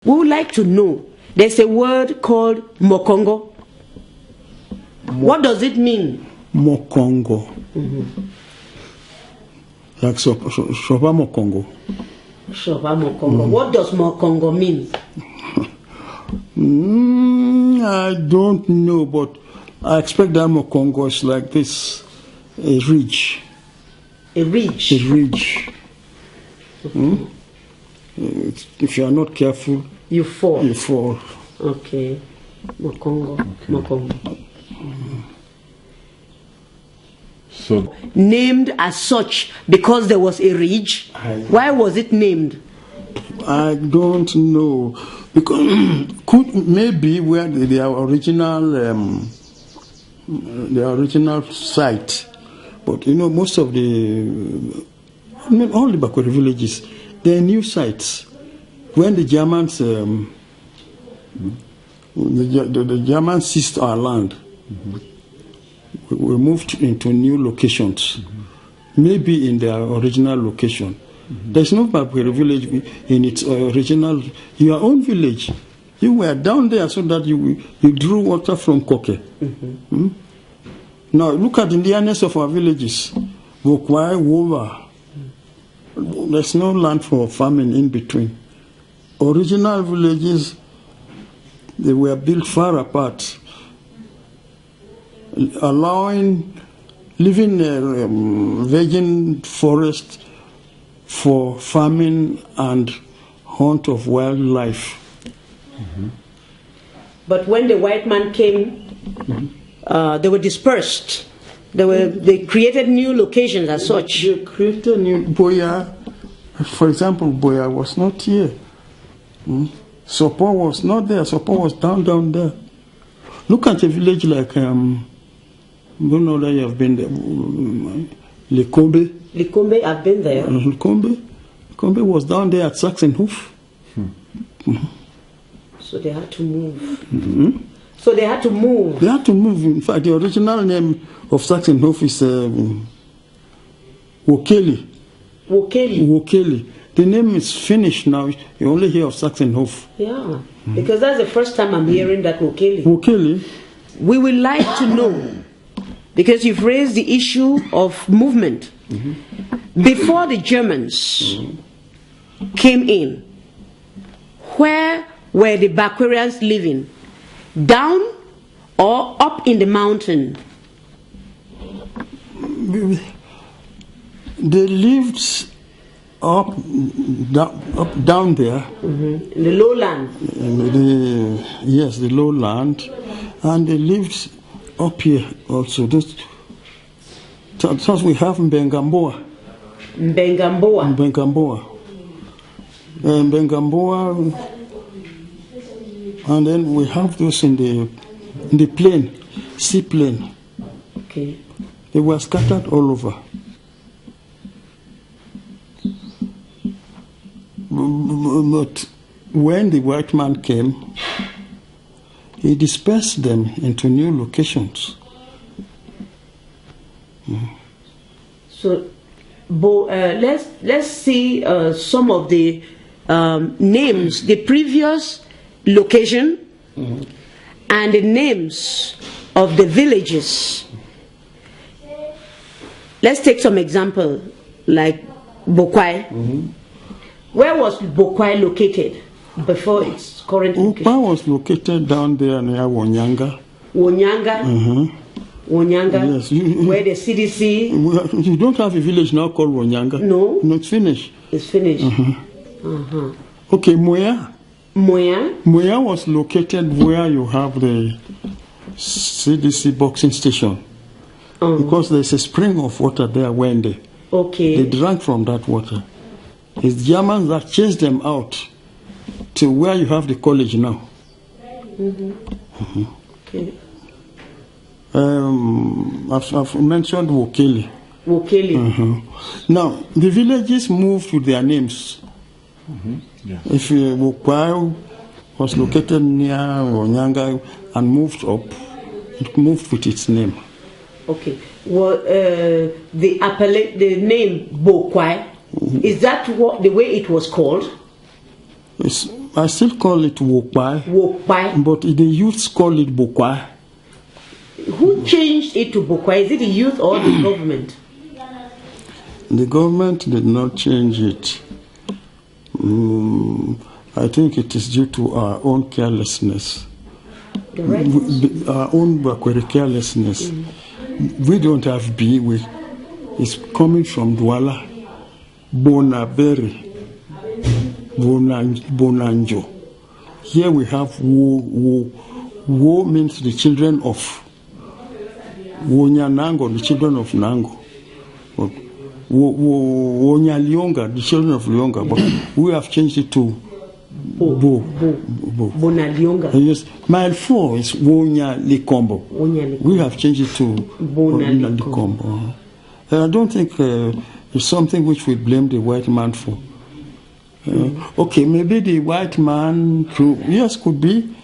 We would like to know, there's a word called Mokongo. What does it mean? Mokongo. Like Shoba Mokongo. Shoba Mokongo. What does Mokongo mean? I don't know, but I expect that Mokongo is like this. A ridge. A ridge? A ridge. Okay. If you are not careful, you fall. You fall. Okay. Mokongo. Okay. Mokongo. So named as such because there was a ridge. Why was it named? I don't know, because maybe where their original site, but you know most of all the Bakweri villages, they are new sites. When the Germans the Germans seized our land, we moved into new locations, maybe in their original location. There's no Bakweri village in its original, your own village. You were down there so that you drew water from Koke. Now look at the nearness of our villages. Bokwai, Woba. There's no land for farming in between. Original villages, they were built far apart, living virgin forest for farming and hunt of wildlife. But when the white man came, they were dispersed. They created new locations as such. They created new Buea. For example, Buea was not here. Sopo was not there. Sopo was down there. Look at a village like you know that you have been there. Likombe. Likombe, I've been there. Likombe was down there at Saxenhof. So they had to move. So they had to move. They had to move. In fact, the original name of Saxenhof is Wokeli. Wokeli. The name is finished now. You only hear of Saxenhof. Yeah, because that's the first time I'm hearing that Wokeli. Wokeli. We would like to know, because you've raised the issue of movement. Before the Germans came in, where were the Bakwerians living? Down or up in the mountain? They lived down there. In the lowland. Yes, the lowland. And they lived up here also. That's we have Mbengamboa. And then we have those in the plain, sea plain. Okay. They were scattered all over. But when the white man came, he dispersed them into new locations. So, let's see some of the names, the previous location, and the names of the villages. Let's take some example, like Bokwai. Where was Bokwai located before its current location? Bokwai was located down there near Wonyanga. Wonyanga? Wonyanga? Yes. Where the CDC? You don't have a village now called Wonyanga? No. No, it's finished. It's finished. Okay, Moya. Moya was located where you have the CDC boxing station. Because there's a spring of water there when they drank from that water. It's Germans that chased them out to where you have the college now. Okay. I've mentioned Wokeli. Now, the villages moved with their names. If Wokwai was located near Onyanga and moved up, it moved with its name. Okay. Well, the name Bokwai, is that the way it was called? It's I still call it Wokpai. Wokpai. But the youths call it Bokwai. Who changed it to Bakweri? Is it the youth or the government? The government did not change it. I think it is due to our own carelessness. Our own Bakweri carelessness. We don't have B. It's coming from Douala, Bonaberi, Bonanjo. Here we have Wo. Wo means the children of Wonyanango, the children of Nango. Wonyalionga, the children of Lionga. But we have changed it to Bo. Bonalionga. Yes. Mile 4 is Wonyalikombo. We have changed it to Bonalikombo. I don't think it's something which we blame the white man for. Okay, maybe the white man, yes, could be.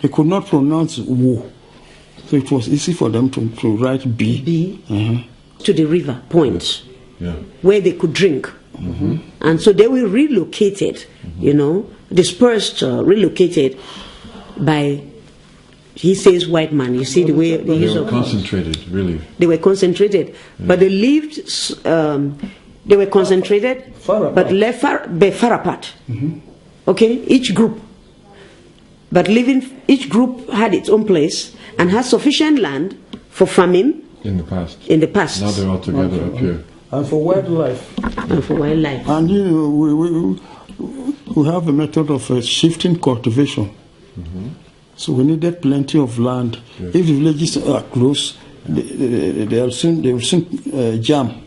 They could not pronounce Wo. So it was easy for them to write B. To the river point, where they could drink. And so they were relocated, dispersed, relocated by, he says, white man. You see the way they use of concentrated, really. They were concentrated, but they lived. They were concentrated, but left far apart. Okay, each group. But each group had its own place and had sufficient land for farming. In the past. Now they're all together up here. And for wildlife. And we have a method of shifting cultivation. So we needed plenty of land. If the villages are close, they will soon jam.